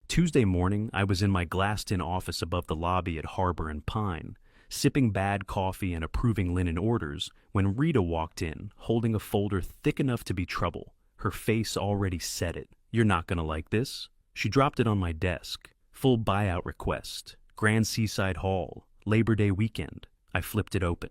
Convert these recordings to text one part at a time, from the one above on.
Tuesday morning, I was in my glassed-in office above the lobby at Harbor and Pine, sipping bad coffee and approving linen orders, when Rita walked in, holding a folder thick enough to be trouble. Her face already said it. "You're not gonna like this." She dropped it on my desk. Full buyout request. Grand Seaside Hall. Labor Day weekend. I flipped it open.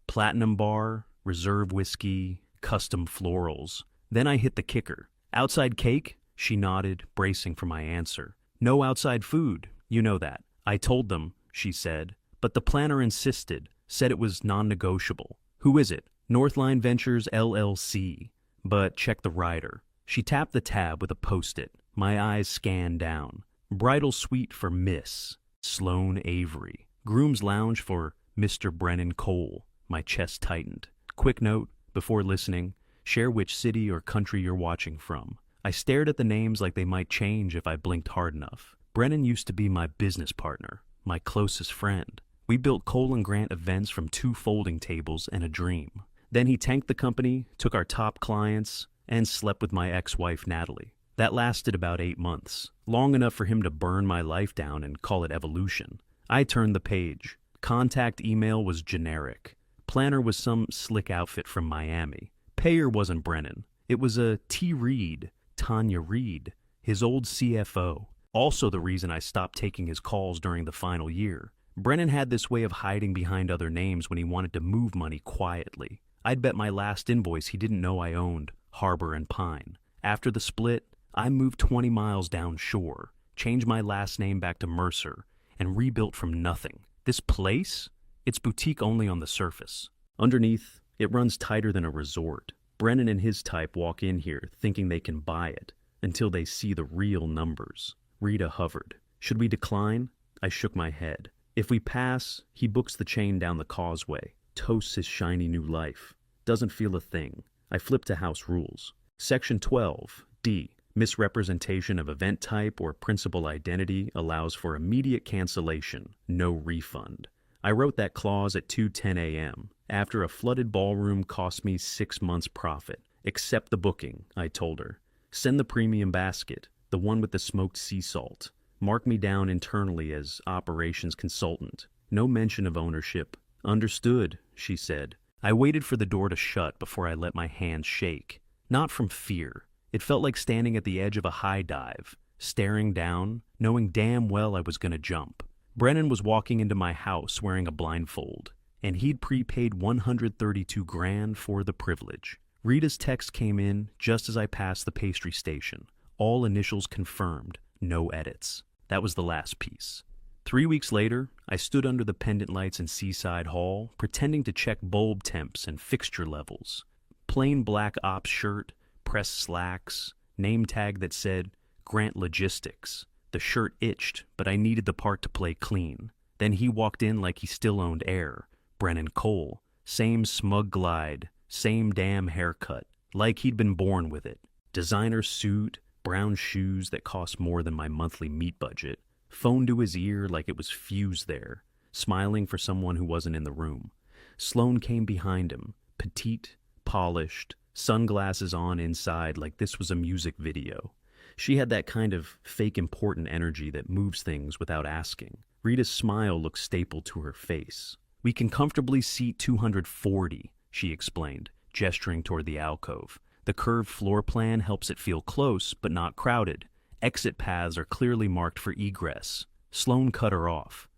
Platinum bar, reserve whiskey, custom florals. Then I hit the kicker. "Outside cake?" She nodded, bracing for my answer. "No outside food, you know that." I told them, she said, but the planner insisted, said it was non-negotiable. "Who is it?" "Northline Ventures, LLC. But check the rider." She tapped the tab with a post-it. My eyes scanned down. Bridal suite for Miss Sloane Avery. Groom's lounge for Mr. Brennan Cole. My chest tightened. Quick note, before listening, share which city or country you're watching from. I stared at the names like they might change if I blinked hard enough. Brennan used to be my business partner, my closest friend. We built Cole and Grant events from 2 folding tables and a dream. Then he tanked the company, took our top clients, and slept with my ex-wife Natalie. That lasted about 8 months, long enough for him to burn my life down and call it evolution. I turned the page. Contact email was generic. Planner was some slick outfit from Miami. Payer wasn't Brennan. It was a T. Reed, Tanya Reed, his old CFO. Also the reason I stopped taking his calls during the final year. Brennan had this way of hiding behind other names when he wanted to move money quietly. I'd bet my last invoice he didn't know I owned Harbor and Pine. After the split, I moved 20 miles down shore, changed my last name back to Mercer, and rebuilt from nothing. This place? It's boutique only on the surface. Underneath, it runs tighter than a resort. Brennan and his type walk in here thinking they can buy it, until they see the real numbers. Rita hovered. Should we decline? I shook my head. If we pass, he books the chain down the causeway, toasts his shiny new life. Doesn't feel a thing. I flipped to house rules. Section 12, D. Misrepresentation of event type or principal identity allows for immediate cancellation, no refund. I wrote that clause at 2:10 a.m. after a flooded ballroom cost me 6 months' profit. Accept the booking, I told her. Send the premium basket, the one with the smoked sea salt. Mark me down internally as operations consultant. No mention of ownership. Understood, she said. I waited for the door to shut before I let my hands shake. Not from fear. It felt like standing at the edge of a high dive, staring down, knowing damn well I was going to jump. Brennan was walking into my house wearing a blindfold, and he'd prepaid $132 grand for the privilege. Rita's text came in just as I passed the pastry station. All initials confirmed, no edits. That was the last piece. 3 weeks later, I stood under the pendant lights in Seaside Hall, pretending to check bulb temps and fixture levels. Plain black ops shirt, pressed slacks, name tag that said Grant Logistics. The shirt itched, but I needed the part to play clean. Then he walked in like he still owned air. Brennan Cole. Same smug glide, same damn haircut, like he'd been born with it. Designer suit, brown shoes that cost more than my monthly meat budget. Phone to his ear like it was fused there, smiling for someone who wasn't in the room. Sloane came behind him, petite, polished, sunglasses on inside like this was a music video. She had that kind of fake important energy that moves things without asking. Rita's smile looked stapled to her face. "We can comfortably seat 240, she explained, gesturing toward the alcove. The curved floor plan helps it feel close but not crowded. Exit paths are clearly marked for egress." Sloane cut her off.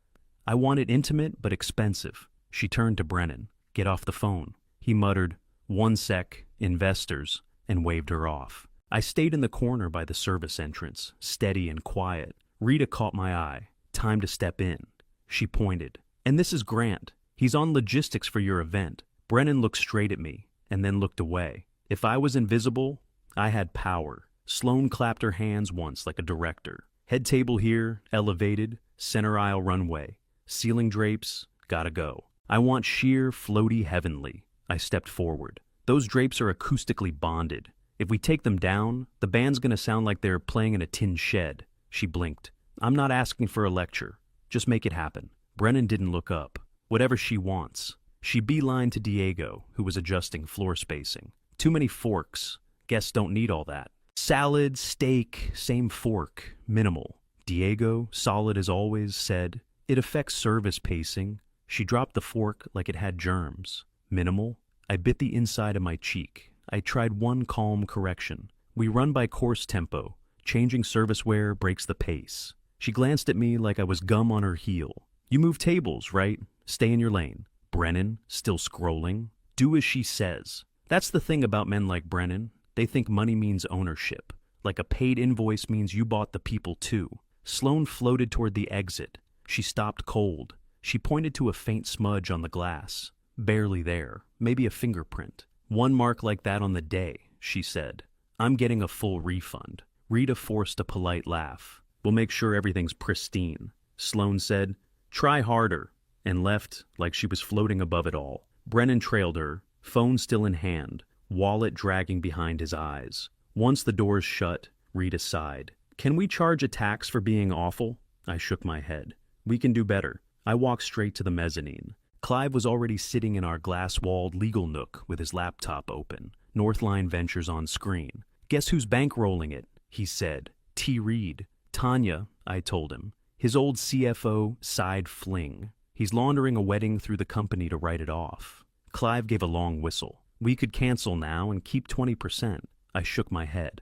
"I want it intimate but expensive." She turned to Brennan. "Get off the phone." He muttered, "1 sec, investors," and waved her off. I stayed in the corner by the service entrance, steady and quiet. Rita caught my eye. Time to step in. She pointed. "And this is Grant. He's on logistics for your event." Brennan looked straight at me, and then looked away. If I was invisible, I had power. Sloane clapped her hands once like a director. "Head table here, elevated, center aisle runway. Ceiling drapes, gotta go. I want sheer, floaty heavenly." I stepped forward. "Those drapes are acoustically bonded. If we take them down, the band's gonna sound like they're playing in a tin shed." She blinked. "I'm not asking for a lecture. Just make it happen." Brennan didn't look up. "Whatever she wants." She beelined to Diego, who was adjusting floor spacing. "Too many forks. Guests don't need all that." "Salad, steak, same fork, minimal." Diego, solid as always, said, "It affects service pacing." She dropped the fork like it had germs. Minimal. I bit the inside of my cheek. I tried one calm correction. "We run by course tempo. Changing service wear breaks the pace." She glanced at me like I was gum on her heel. "You move tables, right? Stay in your lane." Brennan, still scrolling. "Do as she says." That's the thing about men like Brennan. They think money means ownership. Like a paid invoice means you bought the people too. Sloane floated toward the exit. She stopped cold. She pointed to a faint smudge on the glass. Barely there. Maybe a fingerprint. "One mark like that on the day," she said. "I'm getting a full refund." Rita forced a polite laugh. "We'll make sure everything's pristine." Sloane said, "Try harder," and left like she was floating above it all. Brennan trailed her, phone still in hand, wallet dragging behind his eyes. Once the doors shut, Rita sighed. "Can we charge a tax for being awful?" I shook my head. "We can do better." I walked straight to the mezzanine. Clive was already sitting in our glass-walled legal nook with his laptop open, Northline Ventures on screen. "Guess who's bankrolling it?" he said. "T. Reed." "Tanya," I told him. His old CFO sighed fling. "He's laundering a wedding through the company to write it off." Clive gave a long whistle. "We could cancel now and keep 20%. I shook my head.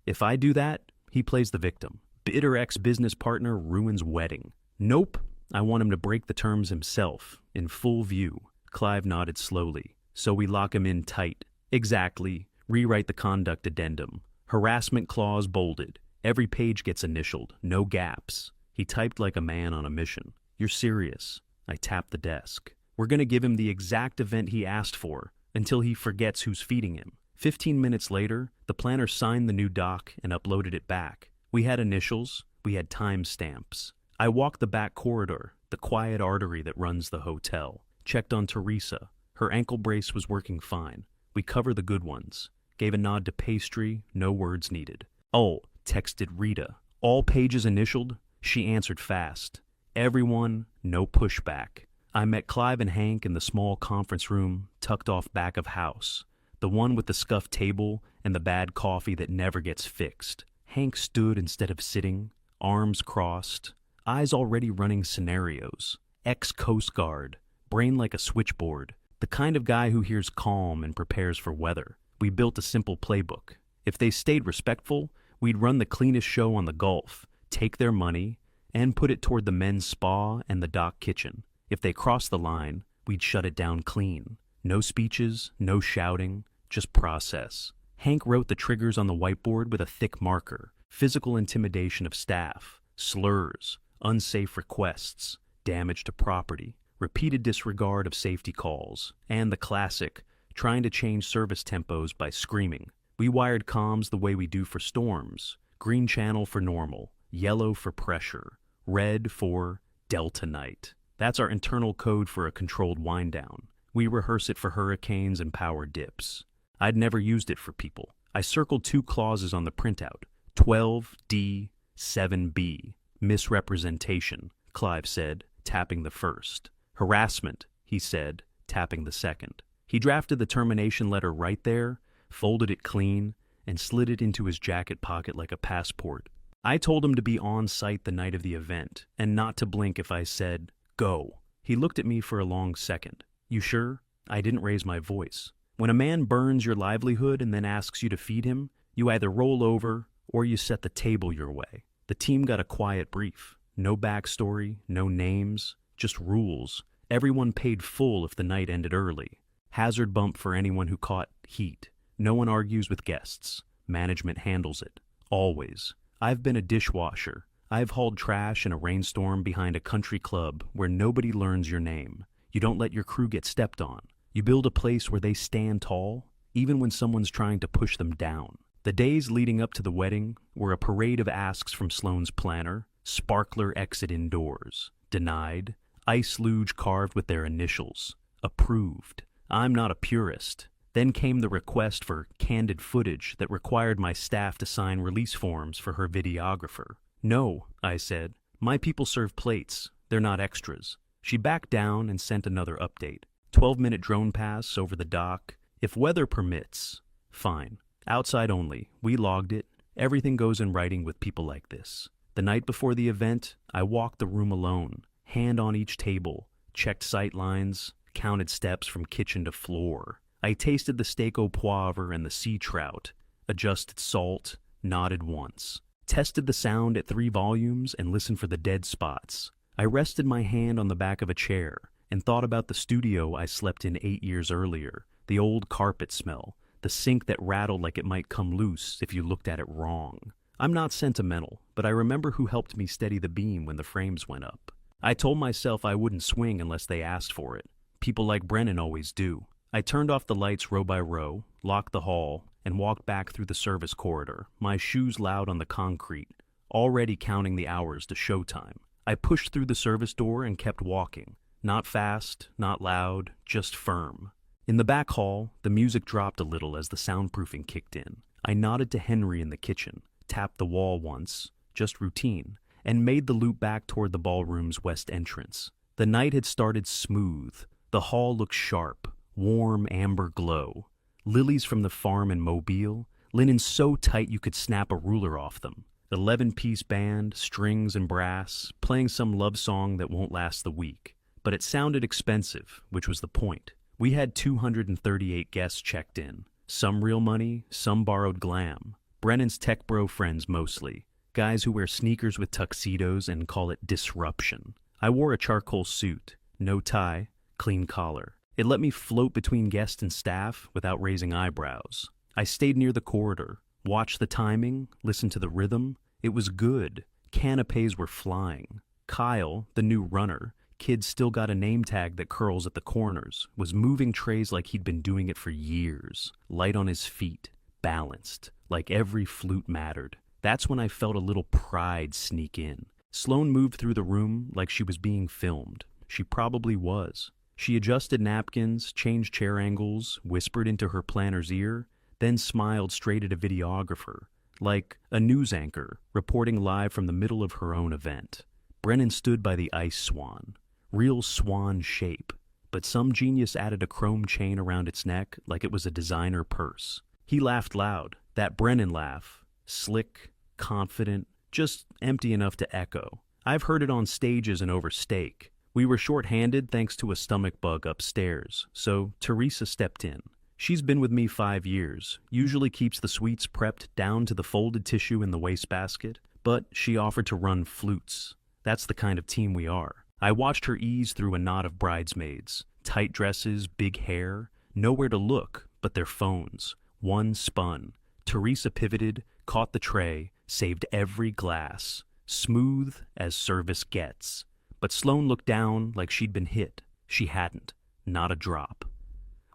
"If I do that, he plays the victim. Bitter ex-business partner ruins wedding." "Nope. I want him to break the terms himself, in full view." Clive nodded slowly. "So we lock him in tight." "Exactly. Rewrite the conduct addendum. Harassment clause bolded. Every page gets initialed. No gaps." He typed like a man on a mission. "You're serious?" I tapped the desk. "We're going to give him the exact event he asked for, until he forgets who's feeding him." 15 minutes later, the planner signed the new doc and uploaded it back. We had initials. We had timestamps. I walked the back corridor, the quiet artery that runs the hotel. Checked on Teresa. Her ankle brace was working fine. We covered the good ones. Gave a nod to pastry, no words needed. "Oh," texted Rita. "All pages initialed?" She answered fast. "Everyone, no pushback." I met Clive and Hank in the small conference room tucked off back of house. The one with the scuffed table and the bad coffee that never gets fixed. Hank stood instead of sitting, arms crossed, eyes already running scenarios. Ex-Coast Guard, brain like a switchboard. The kind of guy who hears calm and prepares for weather. We built a simple playbook. If they stayed respectful, we'd run the cleanest show on the Gulf, take their money, and put it toward the men's spa and the dock kitchen. If they crossed the line, we'd shut it down clean. No speeches, no shouting, just process. Hank wrote the triggers on the whiteboard with a thick marker. Physical intimidation of staff, slurs, unsafe requests, damage to property, repeated disregard of safety calls, and the classic, trying to change service tempos by screaming. We wired comms the way we do for storms. Green channel for normal, yellow for pressure, red for Delta night. That's our internal code for a controlled wind down. We rehearse it for hurricanes and power dips. I'd never used it for people. I circled 2 clauses on the printout. 12D, 7B. Misrepresentation, Clive said, tapping the first. Harassment, he said, tapping the second. He drafted the termination letter right there, folded it clean, and slid it into his jacket pocket like a passport. I told him to be on site the night of the event, and not to blink if I said, "Go." He looked at me for a long second. "You sure?" I didn't raise my voice. When a man burns your livelihood and then asks you to feed him, you either roll over or you set the table your way. The team got a quiet brief. No backstory, no names, just rules. Everyone paid full if the night ended early. Hazard bump for anyone who caught heat. No one argues with guests. Management handles it. Always. I've been a dishwasher. I've hauled trash in a rainstorm behind a country club where nobody learns your name. You don't let your crew get stepped on. You build a place where they stand tall, even when someone's trying to push them down. The days leading up to the wedding were a parade of asks from Sloane's planner. Sparkler exit indoors. Denied. Ice luge carved with their initials. Approved. I'm not a purist. Then came the request for candid footage that required my staff to sign release forms for her videographer. "No," I said. "My people serve plates. They're not extras." She backed down and sent another update. 12-minute drone pass over the dock. If weather permits. Fine. Outside only. We logged it. Everything goes in writing with people like this. The night before the event, I walked the room alone, hand on each table, checked sight lines, counted steps from kitchen to floor. I tasted the steak au poivre and the sea trout, adjusted salt, nodded once, tested the sound at 3 volumes and listened for the dead spots. I rested my hand on the back of a chair and thought about the studio I slept in 8 years earlier, the old carpet smell, the sink that rattled like it might come loose if you looked at it wrong. I'm not sentimental, but I remember who helped me steady the beam when the frames went up. I told myself I wouldn't swing unless they asked for it. People like Brennan always do. I turned off the lights row by row, locked the hall, and walked back through the service corridor, my shoes loud on the concrete, already counting the hours to showtime. I pushed through the service door and kept walking. Not fast, not loud, just firm. In the back hall, the music dropped a little as the soundproofing kicked in. I nodded to Henry in the kitchen, tapped the wall once, just routine, and made the loop back toward the ballroom's west entrance. The night had started smooth. The hall looked sharp, warm amber glow. Lilies from the farm in Mobile, linen so tight you could snap a ruler off them. 11-piece band, strings and brass, playing some love song that won't last the week. But it sounded expensive, which was the point. We had 238 guests checked in. Some real money, some borrowed glam. Brennan's tech bro friends mostly. Guys who wear sneakers with tuxedos and call it disruption. I wore a charcoal suit, no tie, clean collar. It let me float between guests and staff without raising eyebrows. I stayed near the corridor, watched the timing, listened to the rhythm. It was good. Canapes were flying. Kyle, the new runner, kid still got a name tag that curls at the corners, was moving trays like he'd been doing it for years. Light on his feet, balanced, like every flute mattered. That's when I felt a little pride sneak in. Sloane moved through the room like she was being filmed. She probably was. She adjusted napkins, changed chair angles, whispered into her planner's ear, then smiled straight at a videographer, like a news anchor reporting live from the middle of her own event. Brennan stood by the ice swan. Real swan shape, but some genius added a chrome chain around its neck like it was a designer purse. He laughed loud, that Brennan laugh, slick, confident, just empty enough to echo. I've heard it on stages and over steak. We were short-handed thanks to a stomach bug upstairs, so Teresa stepped in. She's been with me 5 years, usually keeps the sweets prepped down to the folded tissue in the wastebasket, but she offered to run flutes. That's the kind of team we are. I watched her ease through a knot of bridesmaids, tight dresses, big hair, nowhere to look but their phones. One spun. Teresa pivoted, caught the tray, saved every glass. Smooth as service gets. But Sloane looked down like she'd been hit. She hadn't. Not a drop.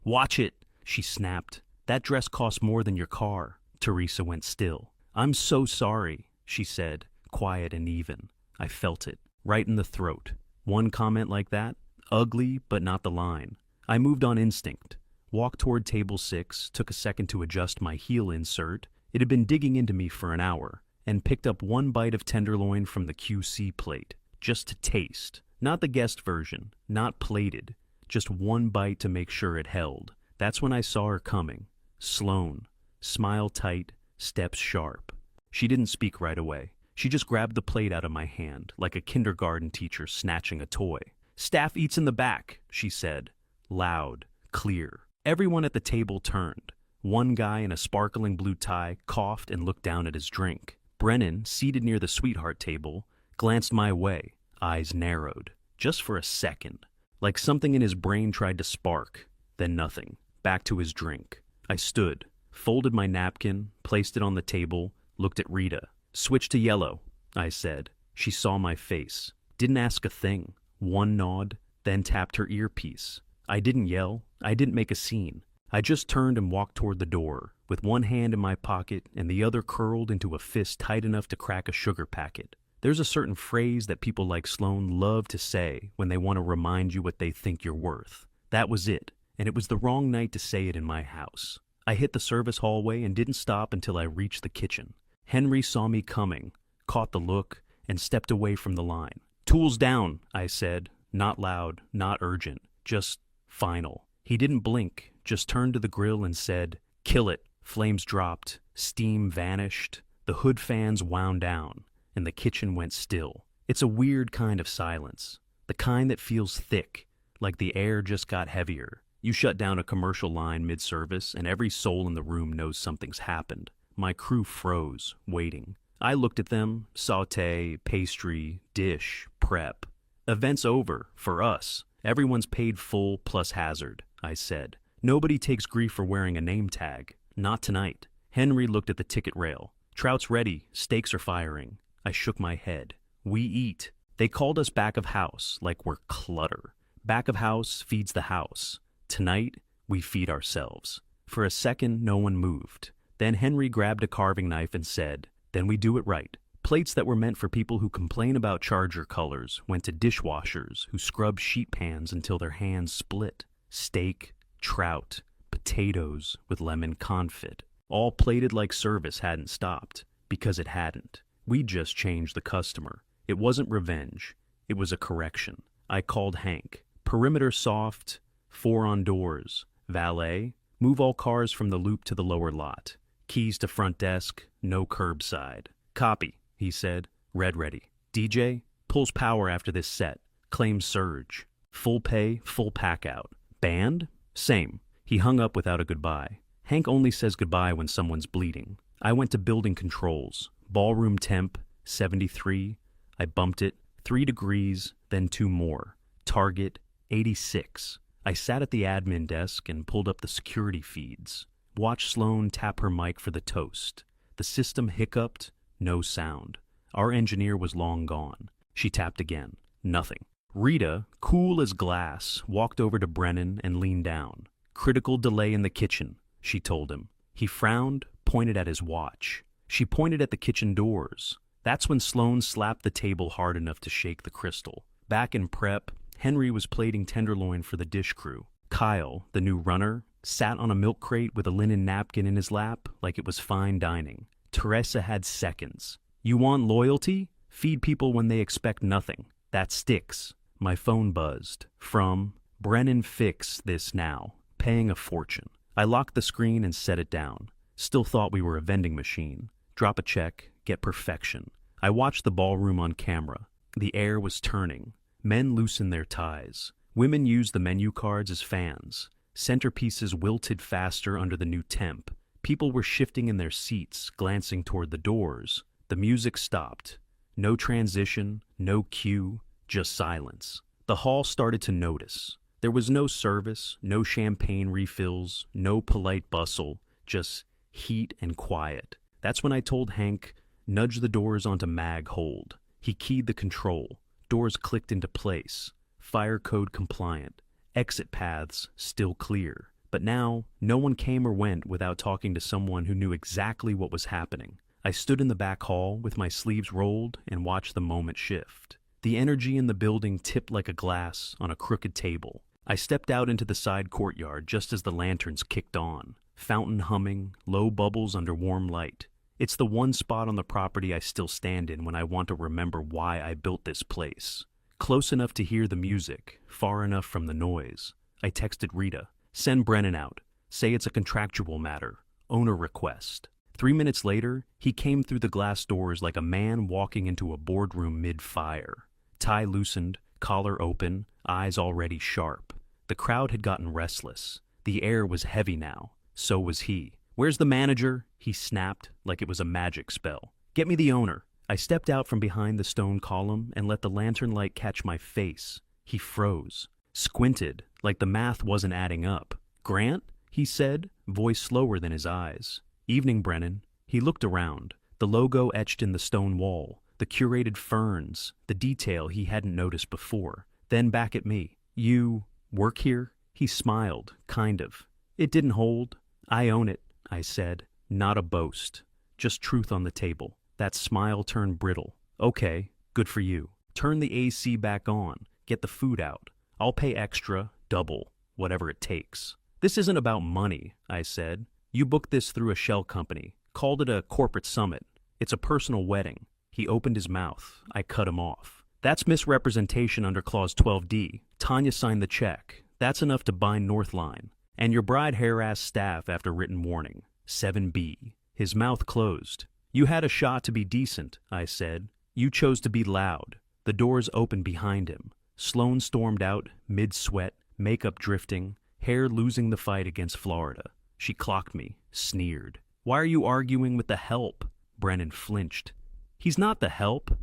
"Watch it," she snapped. "That dress costs more than your car." Teresa went still. "I'm so sorry," she said, quiet and even. I felt it, right in the throat. One comment like that, ugly but not the line. I moved on instinct. Walked toward table 6, took a second to adjust my heel insert. It had been digging into me for an hour, and picked up one bite of tenderloin from the QC plate, just to taste. Not the guest version, not plated, just one bite to make sure it held. That's when I saw her coming. Sloane, smile tight, steps sharp. She didn't speak right away. She just grabbed the plate out of my hand, like a kindergarten teacher snatching a toy. "Staff eats in the back," she said, loud, clear. Everyone at the table turned. One guy in a sparkling blue tie coughed and looked down at his drink. Brennan, seated near the sweetheart table, glanced my way, eyes narrowed, just for a second, like something in his brain tried to spark, then nothing, back to his drink. I stood, folded my napkin, placed it on the table, looked at Rita. "Switch to yellow," I said. She saw my face, didn't ask a thing, one nod, then tapped her earpiece. I didn't yell, I didn't make a scene. I just turned and walked toward the door, with one hand in my pocket and the other curled into a fist tight enough to crack a sugar packet. There's a certain phrase that people like Sloane love to say when they want to remind you what they think you're worth. That was it, and it was the wrong night to say it in my house. I hit the service hallway and didn't stop until I reached the kitchen. Henry saw me coming, caught the look, and stepped away from the line. "Tools down," I said, not loud, not urgent, just final. He didn't blink, just turned to the grill and said, "Kill it." Flames dropped, steam vanished, the hood fans wound down. and the kitchen went still. It's a weird kind of silence, the kind that feels thick, like the air just got heavier. You shut down a commercial line mid-service, and every soul in the room knows something's happened. My crew froze, waiting. I looked at them, sauté, pastry, dish, prep. Event's over, for us. Everyone's paid full plus hazard, I said. Nobody takes grief for wearing a name tag. Not tonight. Henry looked at the ticket rail. Trout's ready, steaks are firing. I shook my head. We eat. They called us back of house, like we're clutter. Back of house feeds the house. Tonight, we feed ourselves. For a second, no one moved. Then Henry grabbed a carving knife and said, "Then we do it right." Plates that were meant for people who complain about charger colors went to dishwashers who scrub sheet pans until their hands split. Steak, trout, potatoes with lemon confit. All plated like service hadn't stopped, because it hadn't. We just changed the customer. It wasn't revenge. It was a correction. I called Hank. Perimeter soft, 4 on doors. Valet, move all cars from the loop to the lower lot. Keys to front desk, no curbside. Copy, he said. Red ready. DJ, pulls power after this set. Claims surge. Full pay, full pack out. Band? Same. He hung up without a goodbye. Hank only says goodbye when someone's bleeding. I went to building controls. Ballroom temp, 73. I bumped it, 3 degrees, then 2 more. Target, 86. I sat at the admin desk and pulled up the security feeds. Watched Sloan tap her mic for the toast. The system hiccuped, no sound. Our engineer was long gone. She tapped again. Nothing. Rita, cool as glass, walked over to Brennan and leaned down. Critical delay in the kitchen, she told him. He frowned, pointed at his watch. She pointed at the kitchen doors. That's when Sloan slapped the table hard enough to shake the crystal. Back in prep, Henry was plating tenderloin for the dish crew. Kyle, the new runner, sat on a milk crate with a linen napkin in his lap like it was fine dining. Teresa had seconds. You want loyalty? Feed people when they expect nothing. That sticks. My phone buzzed. From Brennan, fix this now. Paying a fortune. I locked the screen and set it down. Still thought we were a vending machine. Drop a check, get perfection. I watched the ballroom on camera. The air was turning. Men loosened their ties. Women used the menu cards as fans. Centerpieces wilted faster under the new temp. People were shifting in their seats, glancing toward the doors. The music stopped. No transition, no cue, just silence. The hall started to notice. There was no service, no champagne refills, no polite bustle, just heat and quiet. That's when I told Hank, nudge the doors onto mag hold. He keyed the control. Doors clicked into place. Fire code compliant. Exit paths still clear. But now, no one came or went without talking to someone who knew exactly what was happening. I stood in the back hall with my sleeves rolled and watched the moment shift. The energy in the building tipped like a glass on a crooked table. I stepped out into the side courtyard just as the lanterns kicked on. Fountain humming, low bubbles under warm light. It's the one spot on the property I still stand in when I want to remember why I built this place. Close enough to hear the music, far enough from the noise. I texted Rita, send Brennan out. Say it's a contractual matter. Owner request. 3 minutes later, he came through the glass doors like a man walking into a boardroom mid-fire. Tie loosened, collar open, eyes already sharp. The crowd had gotten restless. The air was heavy now. So was he. Where's the manager? He snapped like it was a magic spell. Get me the owner. I stepped out from behind the stone column and let the lantern light catch my face. He froze. Squinted, like the math wasn't adding up. Grant? He said, voice slower than his eyes. Evening, Brennan. He looked around. The logo etched in the stone wall. The curated ferns. The detail he hadn't noticed before. Then back at me. You work here? He smiled, kind of. It didn't hold. I own it, I said. Not a boast. Just truth on the table. That smile turned brittle. Okay, good for you. Turn the AC back on. Get the food out. I'll pay extra, double, whatever it takes. This isn't about money, I said. You booked this through a shell company. Called it a corporate summit. It's a personal wedding. He opened his mouth. I cut him off. That's misrepresentation under Clause 12D. Tanya signed the check. That's enough to bind Northline. And your bride harassed staff after written warning. 7B. His mouth closed. You had a shot to be decent, I said. You chose to be loud. The doors opened behind him. Sloane stormed out, mid-sweat, makeup drifting, hair losing the fight against Florida. She clocked me, sneered. Why are you arguing with the help? Brennan flinched. He's not the help.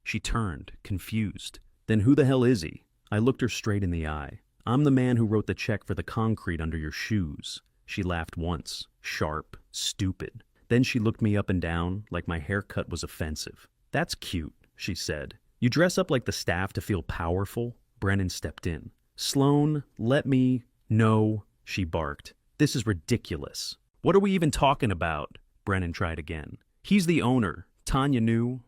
She turned, confused. Then who the hell is he? I looked her straight in the eye. I'm the man who wrote the check for the concrete under your shoes. She laughed once, sharp, stupid. Then she looked me up and down like my haircut was offensive. That's cute, she said. You dress up like the staff to feel powerful? Brennan stepped in. Sloane, let me... No, she barked. This is ridiculous. What are we even talking about? Brennan tried again. He's the owner. Tanya knew.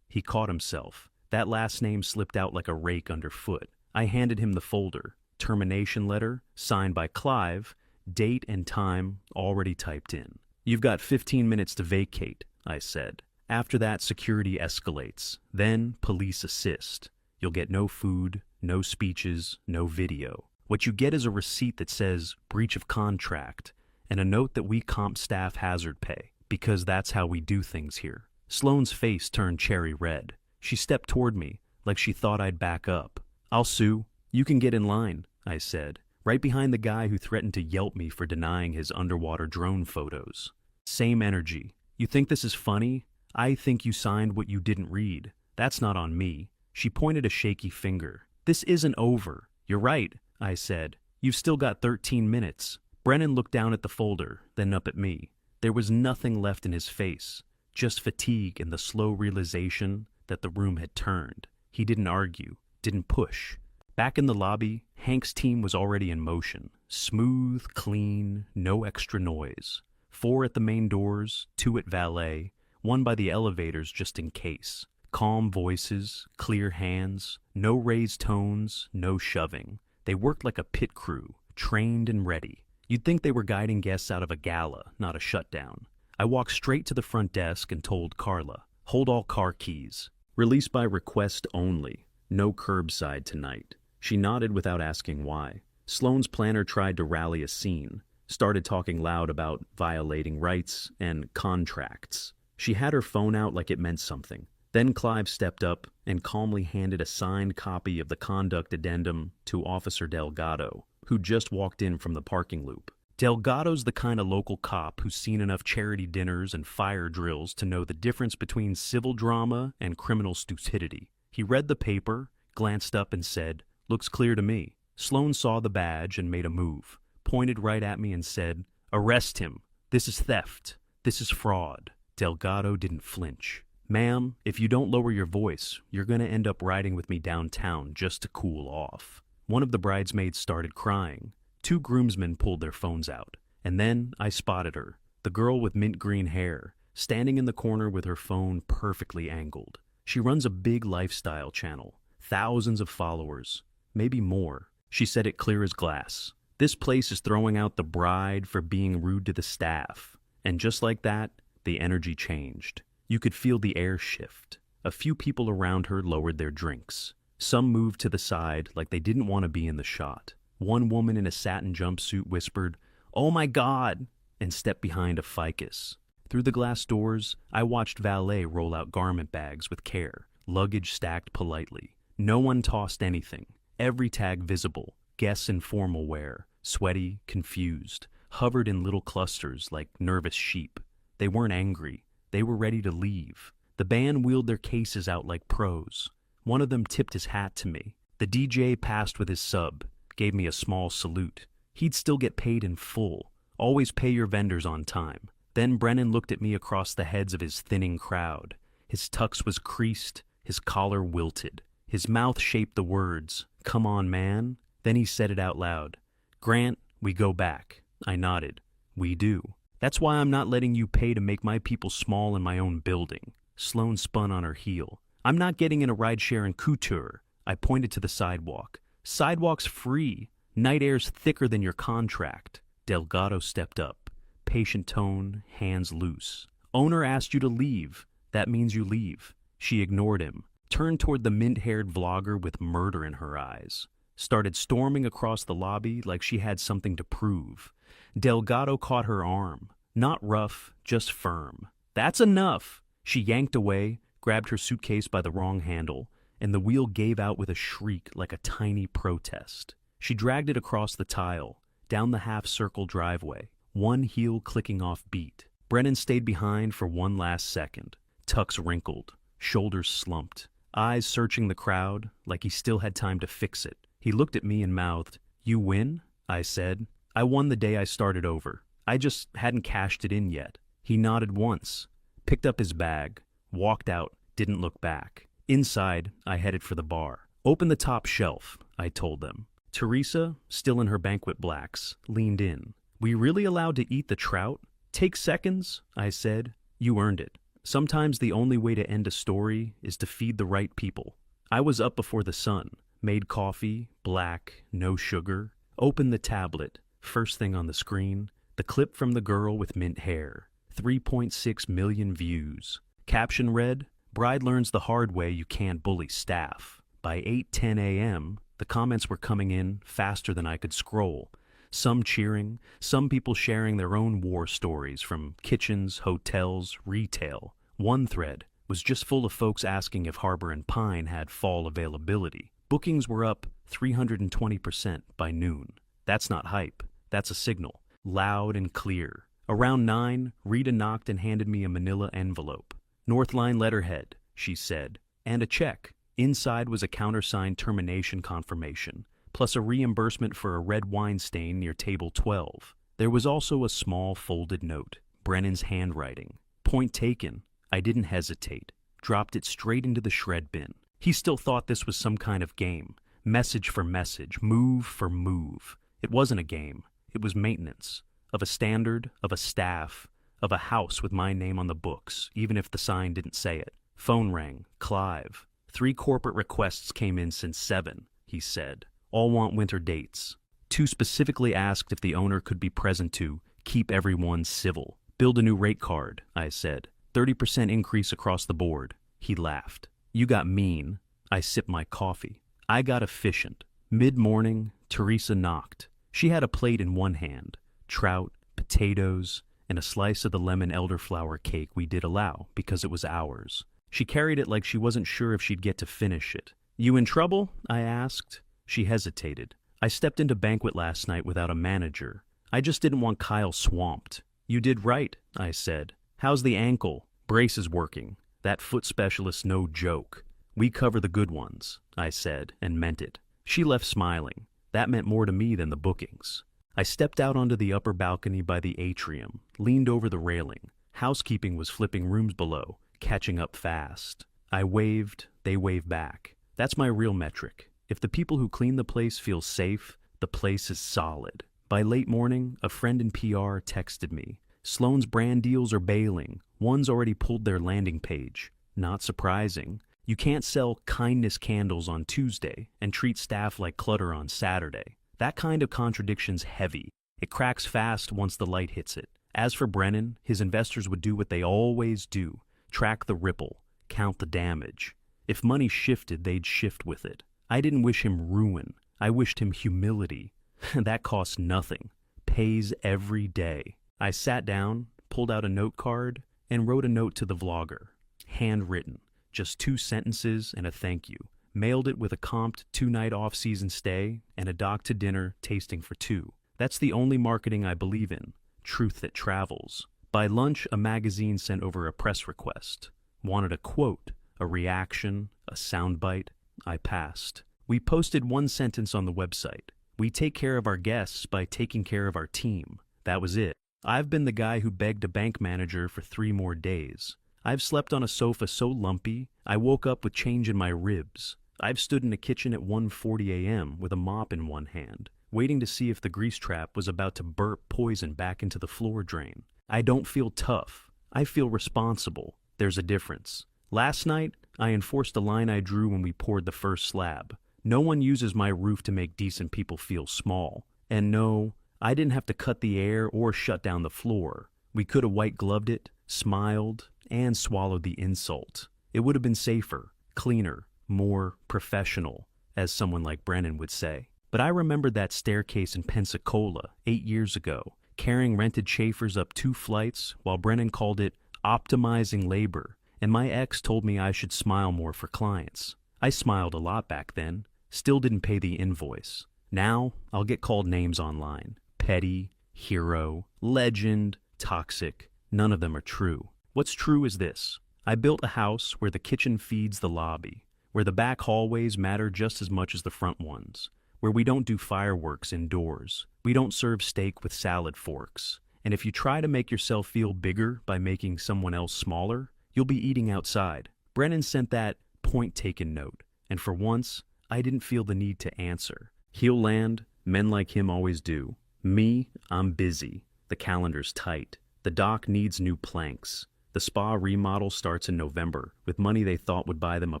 He caught himself. That last name slipped out like a rake underfoot. I handed him the folder. Termination letter, signed by Clive, date and time already typed in. You've got 15 minutes to vacate, I said. After that, security escalates. Then, police assist. You'll get no food, no speeches, no video. What you get is a receipt that says breach of contract and a note that we comp staff hazard pay, because that's how we do things here. Sloane's face turned cherry red. She stepped toward me, like she thought I'd back up. I'll sue. You can get in line, I said, right behind the guy who threatened to yelp me for denying his underwater drone photos. Same energy. You think this is funny? I think you signed what you didn't read. That's not on me. She pointed a shaky finger. This isn't over. You're right, I said. You've still got 13 minutes. Brennan looked down at the folder, then up at me. There was nothing left in his face, just fatigue and the slow realization that the room had turned. He didn't argue, didn't push. Back in the lobby, Hank's team was already in motion. Smooth, clean, no extra noise. 4 at the main doors, 2 at valet, 1 by the elevators just in case. Calm voices, clear hands, no raised tones, no shoving. They worked like a pit crew, trained and ready. You'd think they were guiding guests out of a gala, not a shutdown. I walked straight to the front desk and told Carla, hold all car keys. Release by request only. No curbside tonight. She nodded without asking why. Sloane's planner tried to rally a scene, started talking loud about violating rights and contracts. She had her phone out like it meant something. Then Clive stepped up and calmly handed a signed copy of the conduct addendum to Officer Delgado, who just walked in from the parking loop. Delgado's the kind of local cop who's seen enough charity dinners and fire drills to know the difference between civil drama and criminal stupidity. He read the paper, glanced up and said, "Looks clear to me." Sloane saw the badge and made a move, pointed right at me and said, "Arrest him. This is theft. This is fraud." Delgado didn't flinch. "Ma'am, if you don't lower your voice, you're going to end up riding with me downtown just to cool off." One of the bridesmaids started crying. 2 groomsmen pulled their phones out. And then I spotted her, the girl with mint green hair, standing in the corner with her phone perfectly angled. She runs a big lifestyle channel, thousands of followers, maybe more. She said it clear as glass. This place is throwing out the bride for being rude to the staff. And just like that, the energy changed. You could feel the air shift. A few people around her lowered their drinks. Some moved to the side like they didn't want to be in the shot. One woman in a satin jumpsuit whispered, "Oh my God," and stepped behind a ficus. Through the glass doors, I watched valet roll out garment bags with care, luggage stacked politely. No one tossed anything. Every tag visible, guests in formal wear, sweaty, confused, hovered in little clusters like nervous sheep. They weren't angry. They were ready to leave. The band wheeled their cases out like pros. One of them tipped his hat to me. The DJ passed with his sub, gave me a small salute. He'd still get paid in full. Always pay your vendors on time. Then Brennan looked at me across the heads of his thinning crowd. His tux was creased, his collar wilted. His mouth shaped the words, "Come on, man." Then he said it out loud. "Grant, we go back." I nodded. "We do. That's why I'm not letting you pay to make my people small in my own building." Sloane spun on her heel. "I'm not getting in a rideshare in Couture." I pointed to the sidewalk. "Sidewalk's free. Night air's thicker than your contract." Delgado stepped up. Patient tone, hands loose. "Owner asked you to leave. That means you leave." She ignored him, turned toward the mint-haired vlogger with murder in her eyes. Started storming across the lobby like she had something to prove. Delgado caught her arm. Not rough, just firm. "That's enough." She yanked away, grabbed her suitcase by the wrong handle, and the wheel gave out with a shriek like a tiny protest. She dragged it across the tile, down the half-circle driveway, one heel clicking off beat. Brennan stayed behind for one last second. Tucks wrinkled, shoulders slumped, eyes searching the crowd like he still had time to fix it. He looked at me and mouthed, "You win?" I said. "I won the day I started over. I just hadn't cashed it in yet." He nodded once, picked up his bag, walked out, didn't look back. Inside, I headed for the bar. "Open the top shelf," I told them. Teresa, still in her banquet blacks, leaned in. "We really allowed to eat the trout?" "Take seconds," I said. "You earned it. Sometimes the only way to end a story is to feed the right people." I was up before the sun, made coffee, black, no sugar, opened the tablet, first thing on the screen, the clip from the girl with mint hair. 3.6 million views. Caption read, "Bride learns the hard way you can't bully staff." By 8:10 a.m., the comments were coming in faster than I could scroll. Some cheering, some people sharing their own war stories from kitchens, hotels, retail. One thread was just full of folks asking if Harbor and Pine had fall availability. Bookings were up 320% by noon. That's not hype. That's a signal. Loud and clear. Around 9, Rita knocked and handed me a manila envelope. "Northline letterhead," she said, "and a check." Inside was a countersigned termination confirmation, plus a reimbursement for a red wine stain near table 12. There was also a small folded note, Brennan's handwriting. Point taken. I didn't hesitate. Dropped it straight into the shred bin. He still thought this was some kind of game. Message for message, move for move. It wasn't a game. It was maintenance. Of a standard, of a staff, of a house with my name on the books, even if the sign didn't say it. Phone rang. Clive. 3 corporate requests came in since 7, he said. All want winter dates. 2 specifically asked if the owner could be present to keep everyone civil. Build a new rate card, I said. 30% increase across the board. He laughed. You got mean. I sipped my coffee. I got efficient. Mid-morning, Teresa knocked. She had a plate in one hand, trout, potatoes, and a slice of the lemon elderflower cake we did allow because it was ours. She carried it like she wasn't sure if she'd get to finish it. You in trouble? I asked. She hesitated. I stepped into banquet last night without a manager. I just didn't want Kyle swamped. You did right, I said. How's the ankle? Brace is working. That foot specialist's no joke. We cover the good ones, I said, and meant it. She left smiling. That meant more to me than the bookings. I stepped out onto the upper balcony by the atrium, leaned over the railing. Housekeeping was flipping rooms below, catching up fast. I waved, they waved back. That's my real metric. If the people who clean the place feel safe, the place is solid. By late morning, a friend in PR texted me. Sloan's brand deals are bailing. One's already pulled their landing page. Not surprising. You can't sell kindness candles on Tuesday and treat staff like clutter on Saturday. That kind of contradiction's heavy. It cracks fast once the light hits it. As for Brennan, his investors would do what they always do. Track the ripple. Count the damage. If money shifted, they'd shift with it. I didn't wish him ruin. I wished him humility. That costs nothing. Pays every day. I sat down, pulled out a note card, and wrote a note to the vlogger. Handwritten. Just 2 sentences and a thank you. Mailed it with a comped 2-night off-season stay and a dock to dinner tasting for 2. That's the only marketing I believe in. Truth that travels. By lunch, a magazine sent over a press request. Wanted a quote, a reaction, a soundbite. I passed. We posted 1 sentence on the website. We take care of our guests by taking care of our team. That was it. I've been the guy who begged a bank manager for 3 more days. I've slept on a sofa so lumpy, I woke up with change in my ribs. I've stood in a kitchen at 1:40 a.m. with a mop in one hand, waiting to see if the grease trap was about to burp poison back into the floor drain. I don't feel tough. I feel responsible. There's a difference. Last night, I enforced a line I drew when we poured the first slab. No one uses my roof to make decent people feel small. And no, I didn't have to cut the air or shut down the floor. We could have white-gloved it, smiled, and swallowed the insult. It would have been safer, cleaner, more professional, as someone like Brennan would say. But I remembered that staircase in Pensacola 8 years ago, carrying rented chafers up 2 flights while Brennan called it optimizing labor and my ex told me I should smile more for clients. I smiled a lot back then, still didn't pay the invoice. Now, I'll get called names online. Petty, hero, legend, toxic. None of them are true. What's true is this. I built a house where the kitchen feeds the lobby, where the back hallways matter just as much as the front ones, where we don't do fireworks indoors. We don't serve steak with salad forks. And if you try to make yourself feel bigger by making someone else smaller, you'll be eating outside. Brennan sent that point-taken note, and for once, I didn't feel the need to answer. He'll land, men like him always do. Me, I'm busy. The calendar's tight. The dock needs new planks. The spa remodel starts in November, with money they thought would buy them a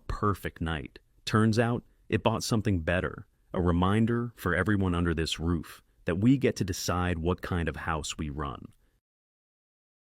perfect night. Turns out, it bought something better. A reminder for everyone under this roof that we get to decide what kind of house we run.